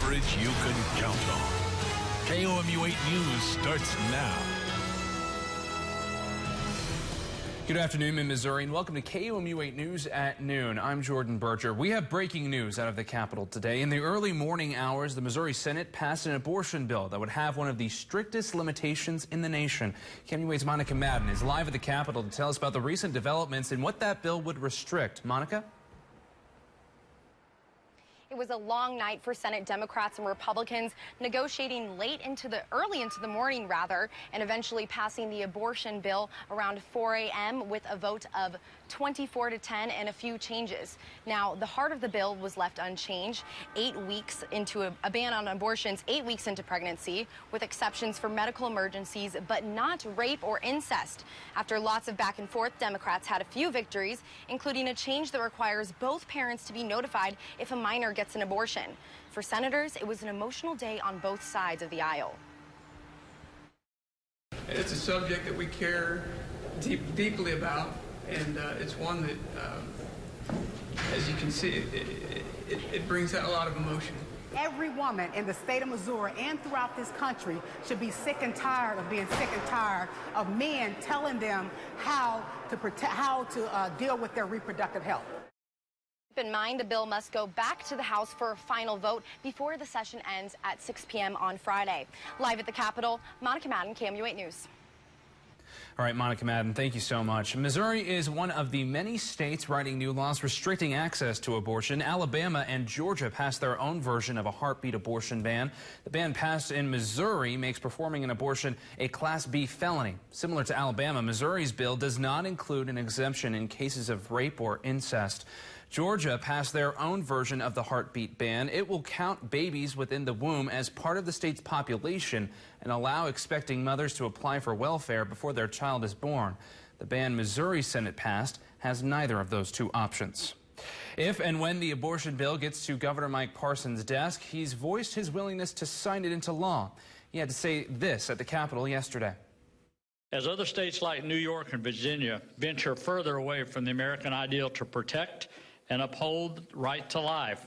coverage you can count on. KOMU 8 News starts now. Good afternoon in Missouri, and welcome to KOMU 8 News at noon. I'm Jordan Berger. We have breaking news out of the Capitol today. In the early morning hours, the Missouri Senate passed an abortion bill that would have one of the strictest limitations in the nation. KOMU 8's Monica Madden is live at the Capitol to tell us about the recent developments and what that bill would restrict. Monica? It was a long night for Senate Democrats and Republicans negotiating early into the morning, and eventually passing the abortion bill around 4 a.m. with a vote of 24 to 10 and a few changes. Now, the heart of the bill was left unchanged. 8 weeks into a ban on abortions, 8 weeks into pregnancy, with exceptions for medical emergencies, but not rape or incest. After lots of back and forth, Democrats had a few victories, including a change that requires both parents to be notified if a minor gets an abortion. For senators, it was an emotional day on both sides of the aisle. It's a subject that we care deeply about, and it's one that, as you can see, it brings out a lot of emotion. Every woman in the state of Missouri and throughout this country should be sick and tired of being sick and tired of men telling them how to deal with their reproductive health. Keep in mind, the bill must go back to the House for a final vote before the session ends at 6 p.m. on Friday. Live at the Capitol, Monica Madden, KOMU 8 News. All right, Monica Madden, thank you so much. Missouri is one of the many states writing new laws restricting access to abortion. Alabama and Georgia passed their own version of a heartbeat abortion ban. The ban passed in Missouri makes performing an abortion a Class B felony. Similar to Alabama, Missouri's bill does not include an exemption in cases of rape or incest. Georgia passed their own version of the heartbeat ban. It will count babies within the womb as part of the state's population and allow expecting mothers to apply for welfare before their child is born. The ban Missouri Senate passed has neither of those two options. If and when the abortion bill gets to Governor Mike Parson's desk, he's voiced his willingness to sign it into law. He had to say this at the Capitol yesterday. As other states like New York and Virginia venture further away from the American ideal to protect and uphold the right to life,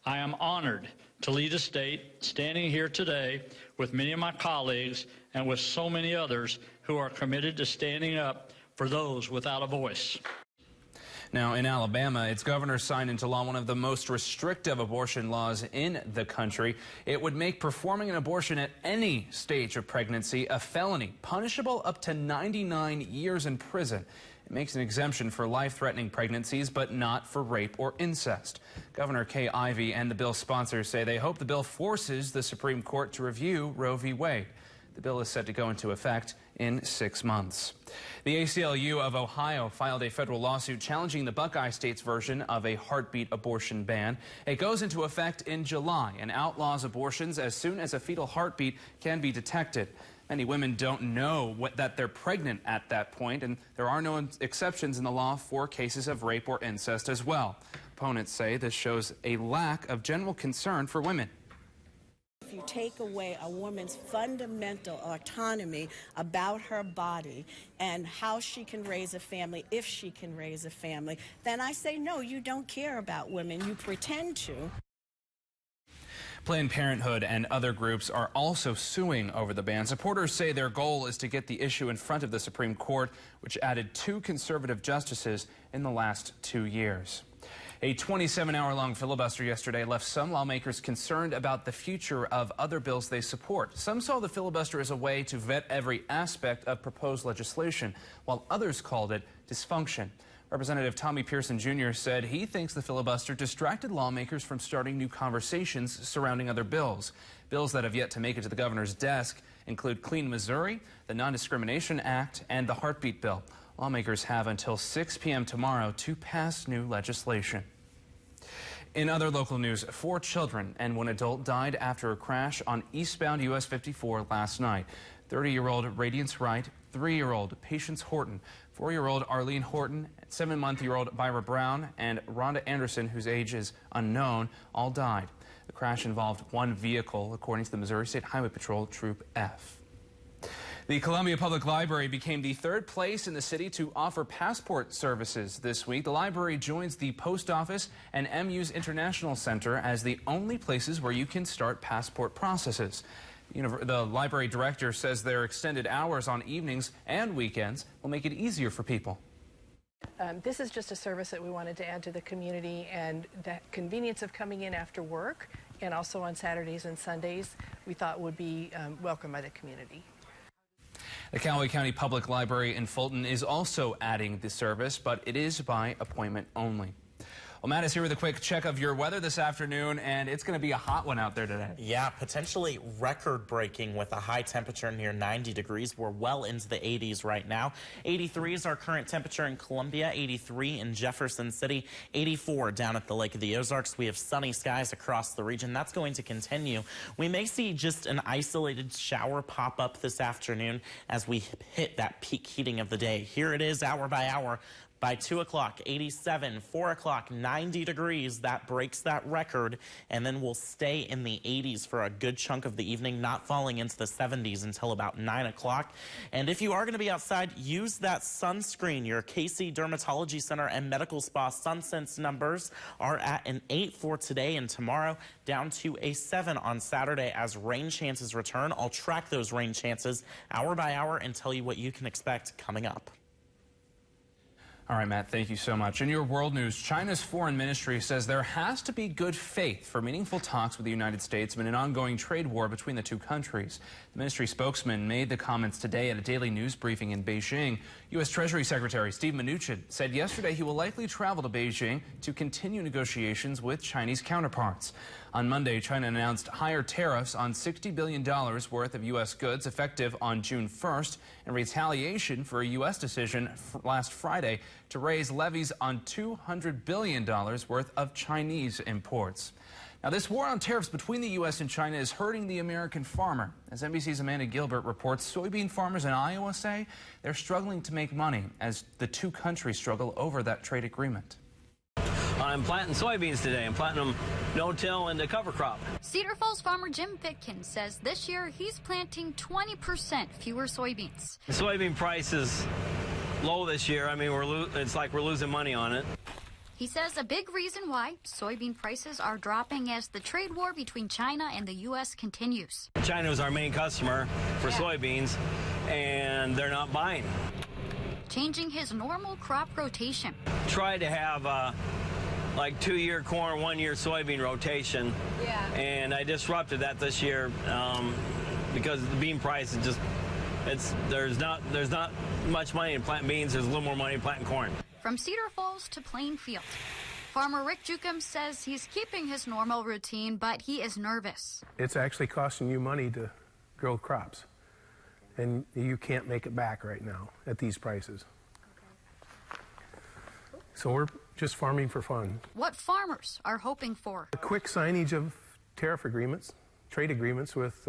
I am honored to lead a state standing here today with many of my colleagues and with so many others who are committed to standing up for those without a voice. Now, in Alabama, its governor signed into law one of the most restrictive abortion laws in the country. It would make performing an abortion at any stage of pregnancy a felony, punishable up to 99 years in prison. It makes an exemption for life-threatening pregnancies, but not for rape or incest. Governor Kay Ivey and the bill's sponsors say they hope the bill forces the Supreme Court to review Roe v. Wade. The bill is set to go into effect in 6 months. The ACLU of Ohio filed a federal lawsuit challenging the Buckeye State's version of a heartbeat abortion ban. It goes into effect in July and outlaws abortions as soon as a fetal heartbeat can be detected. Many women don't know that they're pregnant at that point, and there are no exceptions in the law for cases of rape or incest as well. Opponents say this shows a lack of general concern for women. If you take away a woman's fundamental autonomy about her body and how she can raise a family, if she can raise a family, then I say, no, you don't care about women. You pretend to. Planned Parenthood and other groups are also suing over the ban. Supporters say their goal is to get the issue in front of the Supreme Court, which added 2 conservative justices in the last 2 years. A 27-hour-long filibuster yesterday left some lawmakers concerned about the future of other bills they support. Some saw the filibuster as a way to vet every aspect of proposed legislation, while others called it dysfunction. Representative Tommy Pearson Jr. said he thinks the filibuster distracted lawmakers from starting new conversations surrounding other bills. Bills that have yet to make it to the governor's desk include Clean Missouri, the Non-Discrimination Act, and the Heartbeat Bill. Lawmakers have until 6 p.m. tomorrow to pass new legislation. In other local news, 4 children and 1 adult died after a crash on eastbound US 54 last night. 30-year-old Radiance Wright, 3-year-old Patience Horton, 4-year-old Arlene Horton, 7-month-year-old Byra Brown, and Rhonda Anderson, whose age is unknown, all died. The crash involved 1 vehicle, according to the Missouri State Highway Patrol Troop F. The Columbia Public Library became the third place in the city to offer passport services this week. The library joins the post office and MU's International Center as the only places where you can start passport processes. The library director says their extended hours on evenings and weekends will make it easier for people. This is just a service that we wanted to add to the community, and that convenience of coming in after work and also on Saturdays and Sundays we thought would be welcomed by the community. The Callaway County Public Library in Fulton is also adding the service, but it is by appointment only. Well, Matt is here with a quick check of your weather this afternoon, and it's going to be a hot one out there today. Yeah, potentially record-breaking with a high temperature near 90 degrees. We're well into the 80s right now. 83 is our current temperature in Columbia, 83 in Jefferson City, 84 down at the Lake of the Ozarks. We have sunny skies across the region. That's going to continue. We may see just an isolated shower pop up this afternoon as we hit that peak heating of the day. Here it is hour by hour. By 2 o'clock, 87, 4 o'clock, 90 degrees. That breaks that record, and then we'll stay in the 80s for a good chunk of the evening, not falling into the 70s until about 9 o'clock. And if you are going to be outside, use that sunscreen. Your KC Dermatology Center and Medical Spa SunSense numbers are at an 8 for today and tomorrow, down to a 7 on Saturday as rain chances return. I'll track those rain chances hour by hour and tell you what you can expect coming up. All right, Matt, thank you so much. In your world news, China's foreign ministry says there has to be good faith for meaningful talks with the United States amid an ongoing trade war between the two countries. The ministry spokesman made the comments today at a daily news briefing in Beijing. U.S. Treasury Secretary Steve Mnuchin said yesterday he will likely travel to Beijing to continue negotiations with Chinese counterparts. On Monday, China announced higher tariffs on $60 billion worth of U.S. goods effective on June 1st in retaliation for a U.S. decision last Friday to raise levies on $200 billion worth of Chinese imports. Now, this war on tariffs between the U.S. and China is hurting the American farmer. As NBC's Amanda Gilbert reports, soybean farmers in Iowa say they're struggling to make money as the two countries struggle over that trade agreement. I'm planting soybeans today. I'm planting them no-till into cover crop. Cedar Falls farmer Jim Pitkin says this year he's planting 20% fewer soybeans. The soybean price is low this year. I mean, it's like we're losing money on it. He says a big reason why soybean prices are dropping as the trade war between China and the U.S. continues. China is our main customer for soybeans, and they're not buying. Changing his normal crop rotation. Tried to have like 2-year corn, 1-year soybean rotation. Yeah. And I disrupted that this year because the bean price is just, there's not much money in planting beans. There's a little more money in planting corn. From Cedar Falls to Plainfield, farmer Rick Jukum says he's keeping his normal routine, but he is nervous. It's actually costing you money to grow crops, and you can't make it back right now at these prices. So we're just farming for fun. What farmers are hoping for? A quick signage of tariff agreements, trade agreements with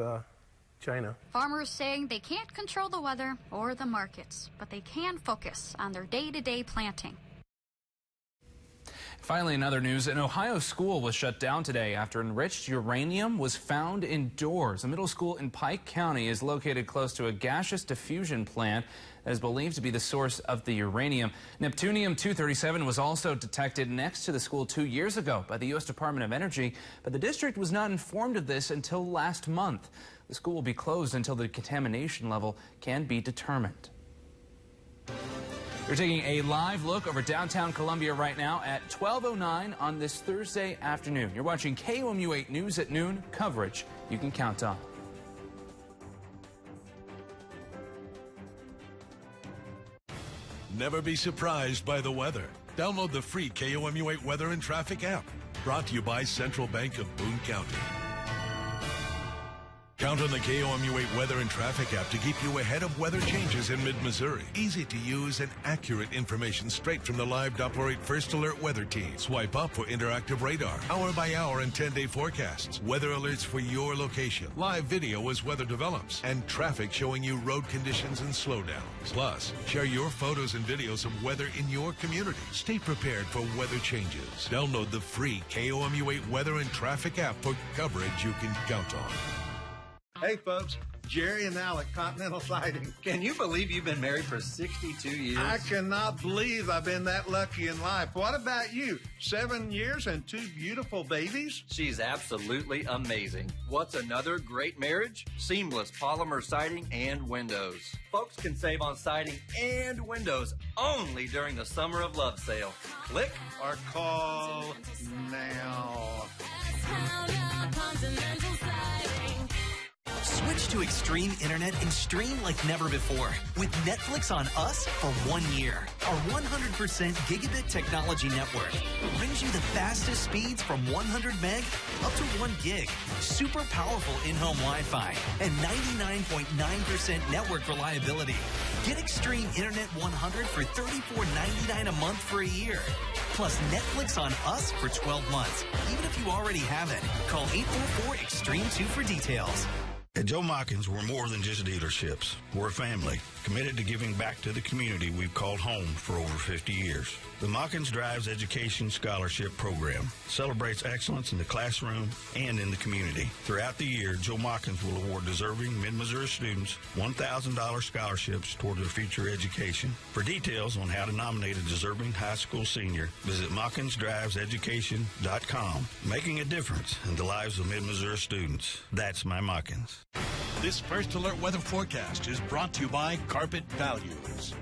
China. Farmers saying they can't control the weather or the markets, but they can focus on their day-to-day planting. Finally, in other news, an Ohio school was shut down today after enriched uranium was found indoors. A middle school in Pike County is located close to a gaseous diffusion plant that is believed to be the source of the uranium. Neptunium-237 was also detected next to the school 2 years ago by the U.S. Department of Energy, but the district was not informed of this until last month. The school will be closed until the contamination level can be determined. We're taking a live look over downtown Columbia right now at 12:09 on this Thursday afternoon. You're watching KOMU 8 News at noon, coverage you can count on. Never be surprised by the weather. Download the free KOMU 8 Weather and Traffic app. Brought to you by Central Bank of Boone County. Count on the KOMU 8 Weather and Traffic app to keep you ahead of weather changes in mid-Missouri. Easy to use and accurate information straight from the live Doppler 8 First Alert weather team. Swipe up for interactive radar, hour-by-hour and 10-day forecasts, weather alerts for your location, live video as weather develops, and traffic showing you road conditions and slowdowns. Plus, share your photos and videos of weather in your community. Stay prepared for weather changes. Download the free KOMU 8 Weather and Traffic app for coverage you can count on. Hey folks, Jerry and Alec, Continental Siding. Can you believe you've been married for 62 years? I cannot believe I've been that lucky in life. What about you? 7 years and 2 beautiful babies? She's absolutely amazing. What's another great marriage? Seamless polymer siding and windows. Folks can save on siding and windows only during the Summer of Love sale. Click or call now. Switch to Extreme Internet and stream like never before with Netflix on Us for 1 year. Our 100% gigabit technology network brings you the fastest speeds from 100 meg up to 1 gig, super powerful in-home Wi-Fi, and 99.9% network reliability. Get Extreme Internet 100 for $34.99 a month for a year. Plus Netflix on Us for 12 months. Even if you already have it, call 844-EXTREME2 for details. At Joe Mockins, we're more than just dealerships. We're a family, committed to giving back to the community we've called home for over 50 years. The Mockins Drives Education Scholarship Program celebrates excellence in the classroom and in the community. Throughout the year, Joe Mockins will award deserving Mid-Missouri students $1,000 scholarships toward their future education. For details on how to nominate a deserving high school senior, visit MockinsDrivesEducation.com. Making a difference in the lives of Mid-Missouri students. That's my Mockins. This First Alert weather forecast is brought to you by Carpet Values.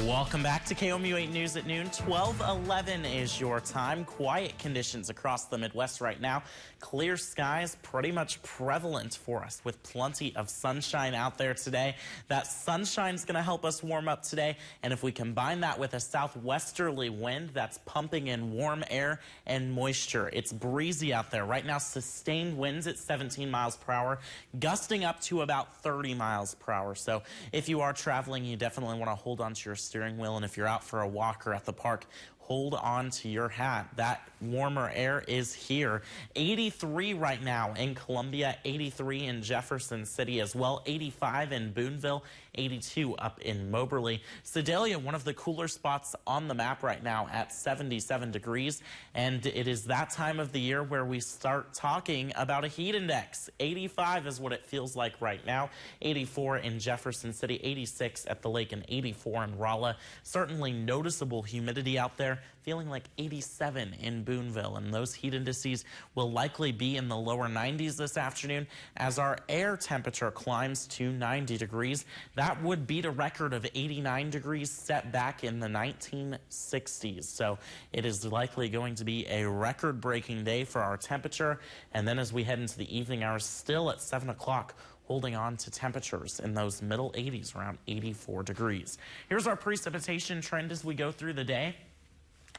Welcome back to KOMU 8 News at noon. 12:11 is your time. Quiet conditions across the Midwest right now. Clear skies pretty much prevalent for us with plenty of sunshine out there today. That sunshine's going to help us warm up today. And if we combine that with a southwesterly wind that's pumping in warm air and moisture, it's breezy out there. Right now, sustained winds at 17 miles per hour, gusting up to about 30 miles per hour. So if you are traveling, you definitely want to hold on to your steering wheel, and if you're out for a walk or at the park, hold on to your hat. That warmer air is here. 83 right now in Columbia, 83 in Jefferson City as well, 85 in Boonville, 82 up in Moberly. Sedalia, one of the cooler spots on the map right now at 77 degrees, and it is that time of the year where we start talking about a heat index. 85 is what it feels like right now, 84 in Jefferson City, 86 at the lake, and 84 in Rolla. Certainly noticeable humidity out there, feeling like 87 in Boonville, and those heat indices will likely be in the lower 90s this afternoon as our air temperature climbs to 90 degrees. That would beat a record of 89 degrees set back in the 1960s. So it is likely going to be a record-breaking day for our temperature. And then as we head into the evening hours, still at 7 o'clock, holding on to temperatures in those middle 80s, around 84 degrees. Here's our precipitation trend as we go through the day.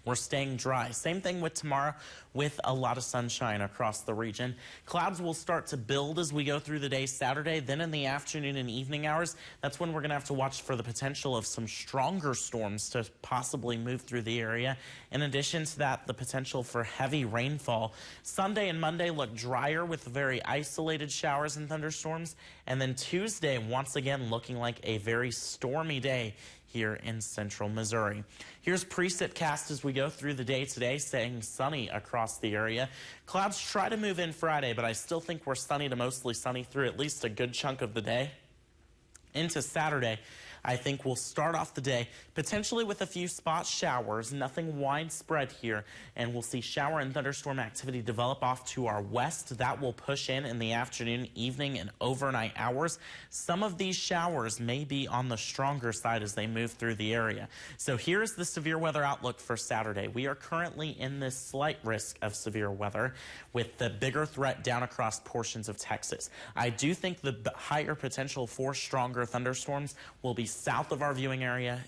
We're staying dry. Same thing with tomorrow, with a lot of sunshine across the region. Clouds will start to build as we go through the day Saturday. Then in the afternoon and evening hours, that's when we're going to have to watch for the potential of some stronger storms to possibly move through the area. In addition to that, the potential for heavy rainfall. Sunday and Monday look drier with very isolated showers and thunderstorms. And then Tuesday, once again, looking like a very stormy day here in central Missouri. Here's precipcast as we go through the day today, staying sunny across the area. Clouds try to move in Friday, but I still think we're sunny to mostly sunny through at least a good chunk of the day. Into Saturday, I think we'll start off the day potentially with a few spot showers, nothing widespread here, and we'll see shower and thunderstorm activity develop off to our west. That will push in the afternoon, evening, and overnight hours. Some of these showers may be on the stronger side as they move through the area. So here's the severe weather outlook for Saturday. We are currently in this slight risk of severe weather with the bigger threat down across portions of Texas. I do think the higher potential for stronger thunderstorms will be south of our viewing area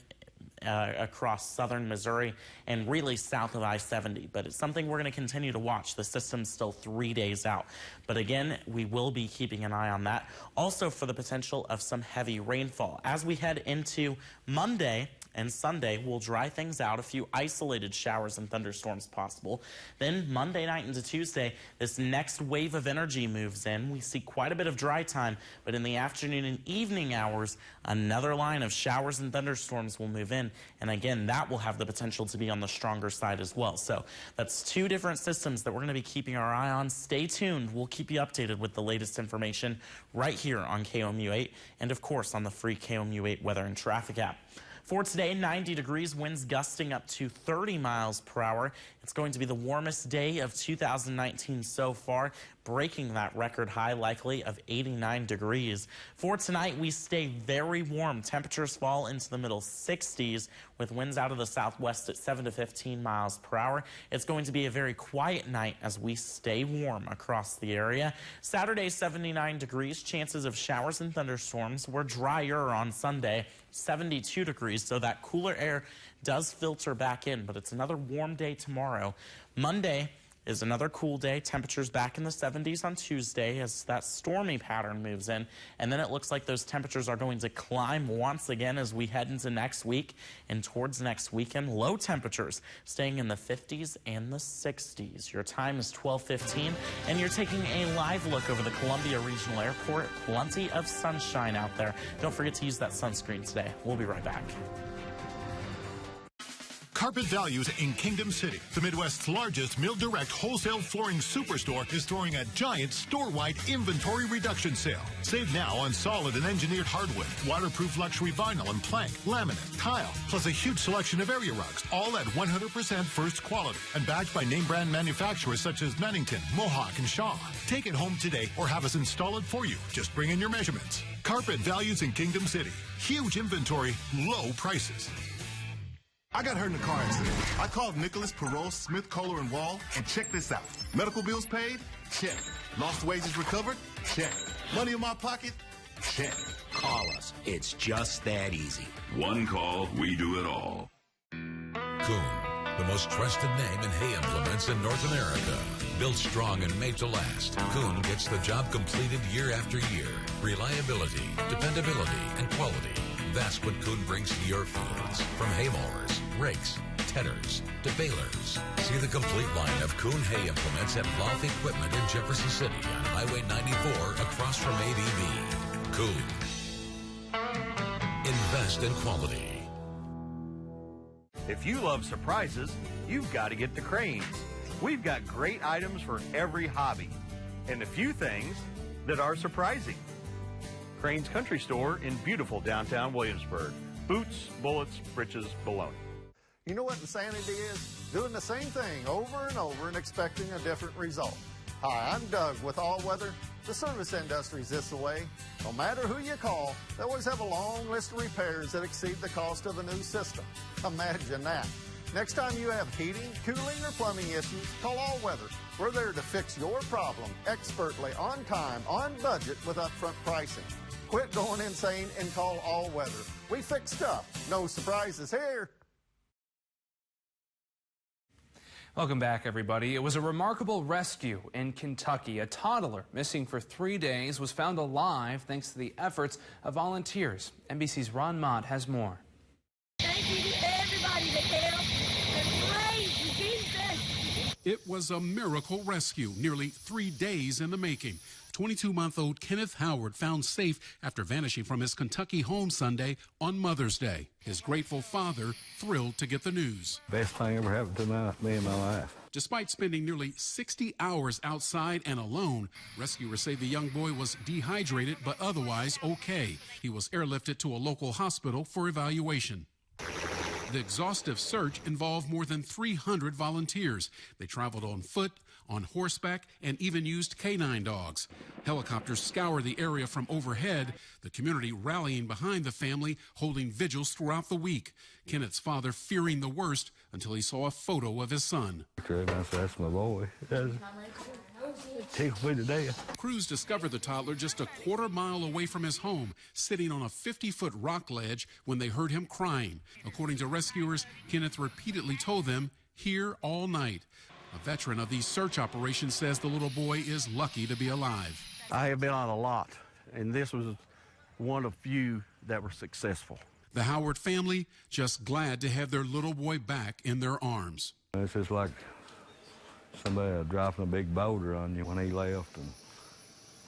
across southern Missouri and really south of I-70. But it's something we're going to continue to watch. The system's still 3 days out. But again, we will be keeping an eye on that. Also for the potential of some heavy rainfall. As we head into Monday, and Sunday will dry things out. A few isolated showers and thunderstorms possible. Then Monday night into Tuesday, this next wave of energy moves in. We see quite a bit of dry time, but in the afternoon and evening hours, another line of showers and thunderstorms will move in. And again, that will have the potential to be on the stronger side as well. So that's two different systems that we're going to be keeping our eye on. Stay tuned. We'll keep you updated with the latest information right here on KOMU 8 and, of course, on the free KOMU 8 weather and traffic app. For today, 90 degrees, winds gusting up to 30 miles per hour. It's going to be the warmest day of 2019 so far, breaking that record high likely of 89 degrees. For tonight, we stay very warm. Temperatures fall into the middle 60s with winds out of the southwest at 7 to 15 miles per hour. It's going to be a very quiet night as we stay warm across the area. Saturday, 79 degrees. Chances of showers and thunderstorms. We're drier on Sunday, 72 degrees, so that cooler air does filter back in, but it's another warm day tomorrow. Monday is another cool day. Temperatures back in the 70s on Tuesday as that stormy pattern moves in. And then it looks like those temperatures are going to climb once again as we head into next week and towards next weekend. Low temperatures staying in the 50s and the 60s. Your time is 12:15, and you're taking a live look over the Columbia Regional Airport. Plenty of sunshine out there. Don't forget to use that sunscreen today. We'll be right back. Carpet Values in Kingdom City, the Midwest's largest Mill Direct wholesale flooring superstore, is throwing a giant store-wide inventory reduction sale. Save now on solid and engineered hardwood, waterproof luxury vinyl and plank, laminate, tile, plus a huge selection of area rugs, all at 100% first quality and backed by name brand manufacturers such as Mannington, Mohawk, and Shaw. Take it home today or have us install it for you. Just bring in your measurements. Carpet Values in Kingdom City. Huge inventory, low prices. I got hurt in a car accident. I called Nicholas, Perot, Smith, Kohler, and Wall, and check this out. Medical bills paid? Check. Lost wages recovered? Check. Money in my pocket? Check. Call us. It's just that easy. One call, we do it all. Kuhn, the most trusted name in hay implements in North America. Built strong and made to last, Kuhn gets the job completed year after year. Reliability, dependability, and quality. That's what Kuhn brings to your fields. From hay mowers, rakes, tedders, to balers. See the complete line of Kuhn hay implements at Loth Equipment in Jefferson City on Highway 94 across from ABB. Kuhn. Invest in quality. If you love surprises, you've got to get to Cranes. We've got great items for every hobby and a few things that are surprising. Cranes Country Store in beautiful downtown Williamsburg. Boots, bullets, breeches, baloney. You know what insanity is? Doing the same thing over and over and expecting a different result. Hi, I'm Doug with All Weather. The service industry's this way. No matter who you call, they always have a long list of repairs that exceed the cost of the new system. Imagine that. Next time you have heating, cooling, or plumbing issues, call All Weather. We're there to fix your problem expertly, on time, on budget, with upfront pricing. Quit going insane and call All Weather. We fix stuff. No surprises here. Welcome back, everybody. It was a remarkable rescue in Kentucky. A toddler missing for 3 days was found alive thanks to the efforts of volunteers. NBC's Ron Mott has more. Thank you to everybody that helped and praise Jesus. It was a miracle rescue, nearly 3 days in the making. 22-month-old Kenneth Howard found safe after vanishing from his Kentucky home Sunday on Mother's Day. His grateful father thrilled to get the news. Best thing ever happened to me in my life. Despite spending nearly 60 hours outside and alone, rescuers say the young boy was dehydrated but otherwise okay. He was airlifted to a local hospital for evaluation. The exhaustive search involved more than 300 volunteers. They traveled on foot, on horseback, and even used canine dogs. Helicopters scoured the area from overhead, the community rallying behind the family, holding vigils throughout the week. Kenneth's father fearing the worst until he saw a photo of his son. That's my boy. Tickled me to death. Crews discovered the toddler just a quarter-mile away from his home, sitting on a 50-foot rock ledge when they heard him crying. According to rescuers, Kenneth repeatedly told them, "Here all night." A veteran of these search operations says the little boy is lucky to be alive. I have been on a lot, and this was one of few that were successful. The Howard family just glad to have their little boy back in their arms. It's just like somebody dropping a big boulder on you when he left, and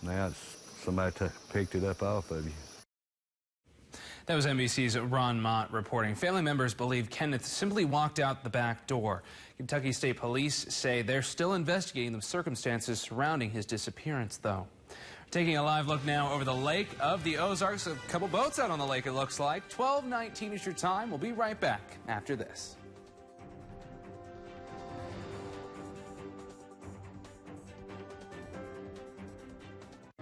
now it's somebody picked it up off of you. That was NBC's Ron Mott reporting. Family members believe Kenneth simply walked out the back door. Kentucky State Police say they're still investigating the circumstances surrounding his disappearance, though. Taking a live look now over the Lake of the Ozarks. A couple boats out on the lake, it looks like. 12:19 is your time. We'll be right back after this.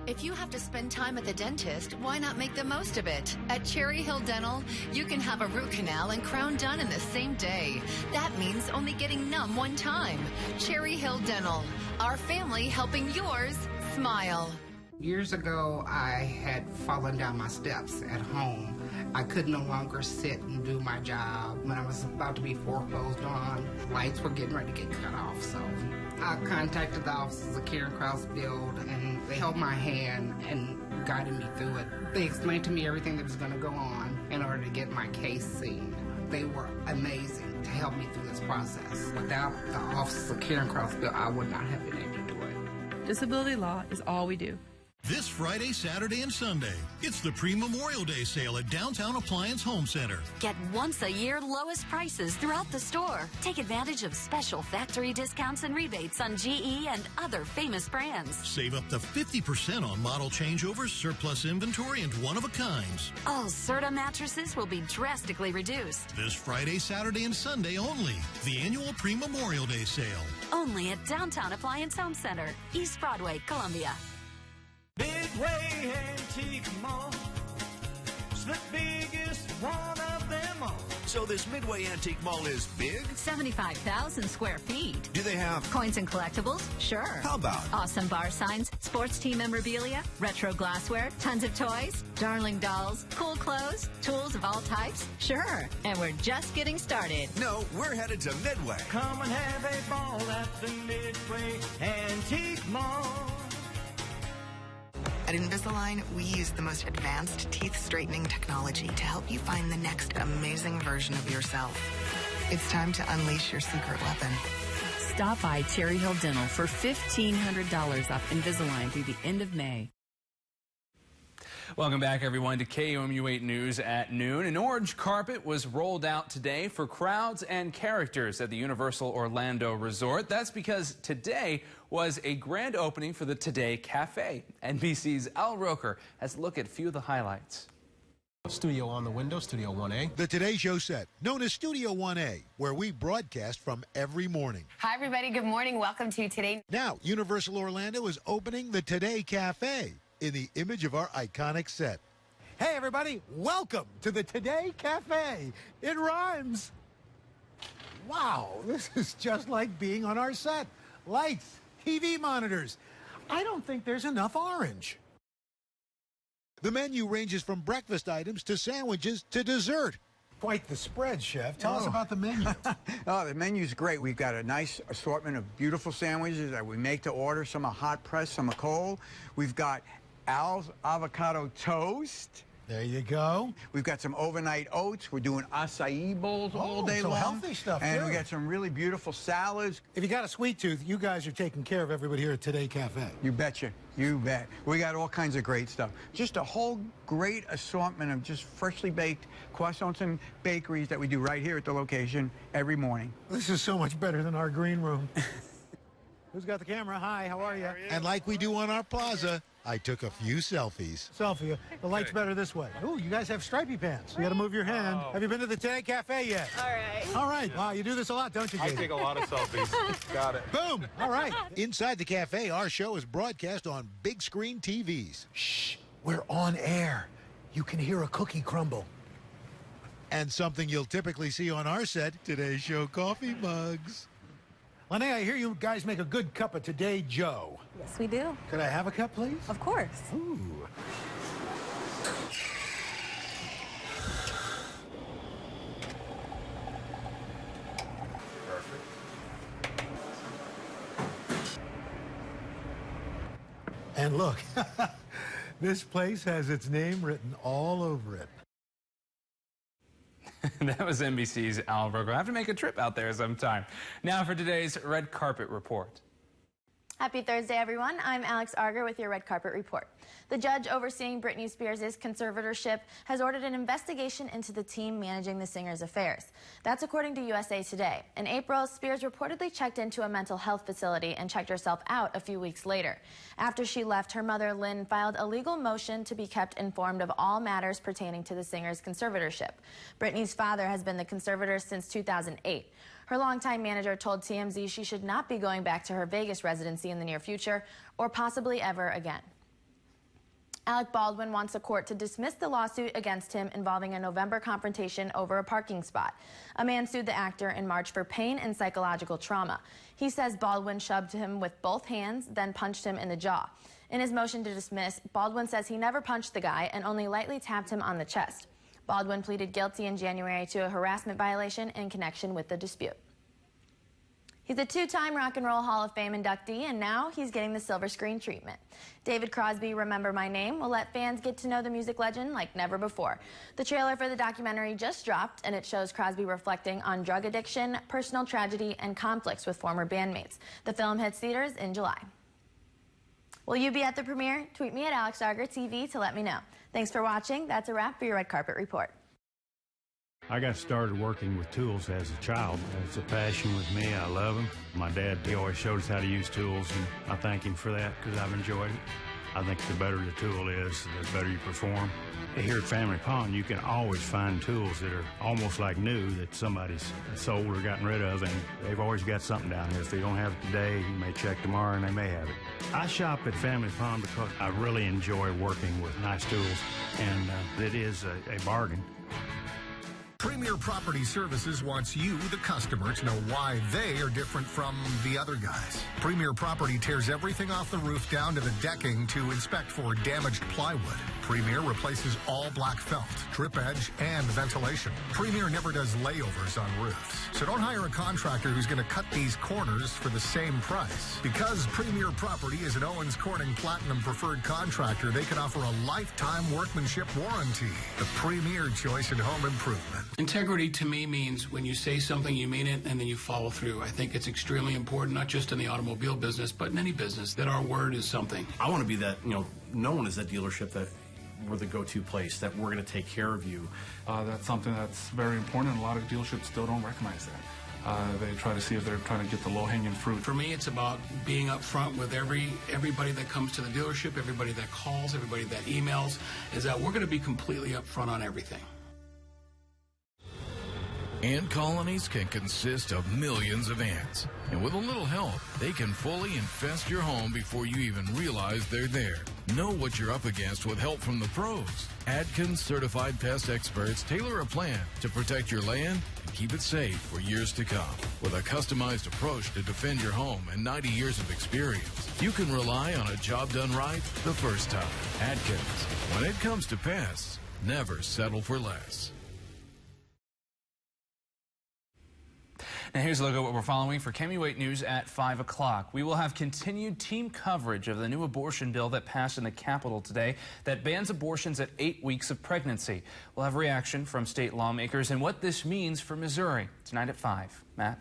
If you have to spend time at the dentist, why not make the most of it? At Cherry Hill Dental, you can have a root canal and crown done in the same day. That means only getting numb one time. Cherry Hill Dental, our family helping yours smile. Years ago, I had fallen down my steps at home. I could no longer sit and do my job. When I was about to be foreclosed on, lights were getting ready to get cut off, so I contacted the offices of Karen Kraus-Bild, and they held my hand and guided me through it. They explained to me everything that was going to go on in order to get my case seen. They were amazing to help me through this process. Without the offices of Karen Kraus-Bild, I would not have been able to do it. Disability law is all we do. This Friday, Saturday, and Sunday, it's the pre-Memorial Day sale at Downtown Appliance Home Center. Get once-a-year lowest prices throughout the store. Take advantage of special factory discounts and rebates on GE and other famous brands. Save up to 50% on model changeovers, surplus inventory, and one-of-a-kinds. All Serta mattresses will be drastically reduced. This Friday, Saturday, and Sunday only. The annual pre-Memorial Day sale. Only at Downtown Appliance Home Center, East Broadway, Columbia. Midway Antique Mall, it's the biggest one of them all. So this Midway Antique Mall is big? 75,000 square feet. Do they have coins and collectibles? Sure. How about awesome bar signs, sports team memorabilia, retro glassware, tons of toys, darling dolls, cool clothes, tools of all types? Sure. And we're just getting started. No, we're headed to Midway. Come and have a ball at the Midway Antique Mall. At Invisalign, we use the most advanced teeth straightening technology to help you find the next amazing version of yourself. It's time to unleash your secret weapon. Stop by Cherry Hill Dental for $1,500 off Invisalign through the end of May. Welcome back, everyone, to KOMU 8 News at noon. An orange carpet was rolled out today for crowds and characters at the Universal Orlando Resort. That's because today was a grand opening for the Today Cafe. NBC's Al Roker has a look at a few of the highlights. Studio on the window, Studio 1A. The Today Show set, known as Studio 1A, where we broadcast from every morning. Hi, everybody. Good morning. Welcome to Today. Now, Universal Orlando is opening the Today Cafe in the image of our iconic set. Hey, everybody. Welcome to the Today Cafe. It rhymes. Wow, this is just like being on our set. Lights, TV monitors. I don't think there's enough orange. The menu ranges from breakfast items to sandwiches to dessert. Quite the spread, Chef. Tell us about the menu. Oh, the menu's great. We've got a nice assortment of beautiful sandwiches that we make to order. Some are hot pressed, some are cold. We've got Al's avocado toast. There you go. We've got some overnight oats. We're doing acai bowls all day long. Healthy stuff, and too. we got some really beautiful salads. If you got a sweet tooth, you guys are taking care of everybody here at Today Cafe. You betcha. You bet. We got all kinds of great stuff. Just a whole great assortment of just freshly baked croissants and bakeries that we do right here at the location every morning. This is so much better than our green room. Who's got the camera? Hi, how are you? And like we do on our plaza, I took a few selfies. Selfie. The light's better this way. Ooh, you guys have stripy pants. You got to move your hand. Oh. Have you been to the Today Cafe yet? All right. All right. Wow, you do this a lot, don't you, I Jake? take a lot of selfies. Got it. Boom. All right. Inside the cafe, our show is broadcast on big screen TVs. Shh. We're on air. You can hear a cookie crumble. And something you'll typically see on our set, Today Show coffee mugs. Lene, I hear you guys make a good cup of Today Joe. Yes, we do. Could I have a cup, please? Of course. Ooh. Perfect. And look, this place has its name written all over it. That was NBC's Al Berger. I have to make a trip out there sometime. Now for today's Red Carpet Report. Happy Thursday, everyone. I'm Alex Arger with your Red Carpet Report. The judge overseeing Britney Spears' conservatorship has ordered an investigation into the team managing the singer's affairs. That's according to USA Today. In April, Spears reportedly checked into a mental health facility and checked herself out a few weeks later. After she left, her mother, Lynn, filed a legal motion to be kept informed of all matters pertaining to the singer's conservatorship. Britney's father has been the conservator since 2008. Her longtime manager told TMZ she should not be going back to her Vegas residency in the near future or possibly ever again. Alec Baldwin wants a court to dismiss the lawsuit against him involving a November confrontation over a parking spot. A man sued the actor in March for pain and psychological trauma. He says Baldwin shoved him with both hands, then punched him in the jaw. In his motion to dismiss, Baldwin says he never punched the guy and only lightly tapped him on the chest. Baldwin pleaded guilty in January to a harassment violation in connection with the dispute. He's a two-time Rock and Roll Hall of Fame inductee, and now he's getting the silver screen treatment. David Crosby, Remember My Name, will let fans get to know the music legend like never before. The trailer for the documentary just dropped, and it shows Crosby reflecting on drug addiction, personal tragedy, and conflicts with former bandmates. The film hits theaters in July. Will you be at the premiere? Tweet me at AlexArgerTV to let me know. Thanks for watching. That's a wrap for your Red Carpet Report. I got started working with tools as a child. It's a passion with me. I love them. My dad, he always showed us how to use tools, and I thank him for that because I've enjoyed it. I think the better the tool is, the better you perform. Here at Family Pond, you can always find tools that are almost like new that somebody's sold or gotten rid of, and they've always got something down here. If they don't have it today, you may check tomorrow and they may have it. I shop at Family Pond because I really enjoy working with nice tools, and it is a bargain. Premier Property Services wants you, the customer, to know why they are different from the other guys. Premier Property tears everything off the roof down to the decking to inspect for damaged plywood. Premier replaces all black felt, drip edge, and ventilation. Premier never does layovers on roofs. So don't hire a contractor who's going to cut these corners for the same price. Because Premier Property is an Owens Corning Platinum Preferred Contractor, they can offer a lifetime workmanship warranty. The premier choice in home improvement. Integrity to me means when you say something, you mean it, and then you follow through. I think it's extremely important, not just in the automobile business, but in any business, that our word is something. I want to be that, known as that dealership that we're the go-to place, that we're going to take care of you. That's something that's very important, and a lot of dealerships still don't recognize that. They try to see if they're trying to get the low-hanging fruit. For me, it's about being up front with everybody that comes to the dealership, everybody that calls, everybody that emails, is that we're going to be completely up front on everything. Ant colonies can consist of millions of ants, and with a little help, they can fully infest your home before you even realize they're there. Know what you're up against with help from the pros. Adkins certified pest experts tailor a plan to protect your land and keep it safe for years to come. With a customized approach to defend your home and 90 years of experience, you can rely on a job done right the first time. Adkins, when it comes to pests, never settle for less. Now here's a look at what we're following for KMUL 8 News at 5 o'clock. We will have continued team coverage of the new abortion bill that passed in the Capitol today that bans abortions at 8 weeks of pregnancy. We'll have reaction from state lawmakers and what this means for Missouri. Tonight at 5. Matt?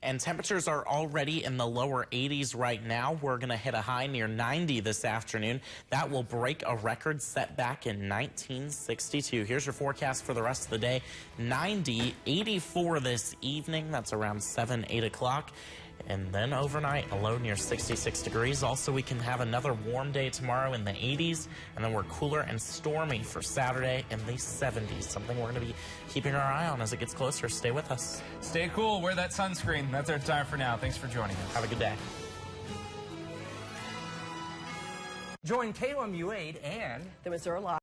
And temperatures are already in the lower 80s right now. We're going to hit a high near 90 this afternoon. That will break a record set back in 1962. Here's your forecast for the rest of the day. 90, 84 this evening. That's around 7, 8 o'clock. And then overnight, a low near 66 degrees. Also, we can have another warm day tomorrow in the 80s, and then we're cooler and stormy for Saturday in the 70s, something we're going to be keeping our eye on as it gets closer. Stay with us. Stay cool. Wear that sunscreen. That's our time for now. Thanks for joining us. Have a good day. Join KMUL 8 and the Missouri Live.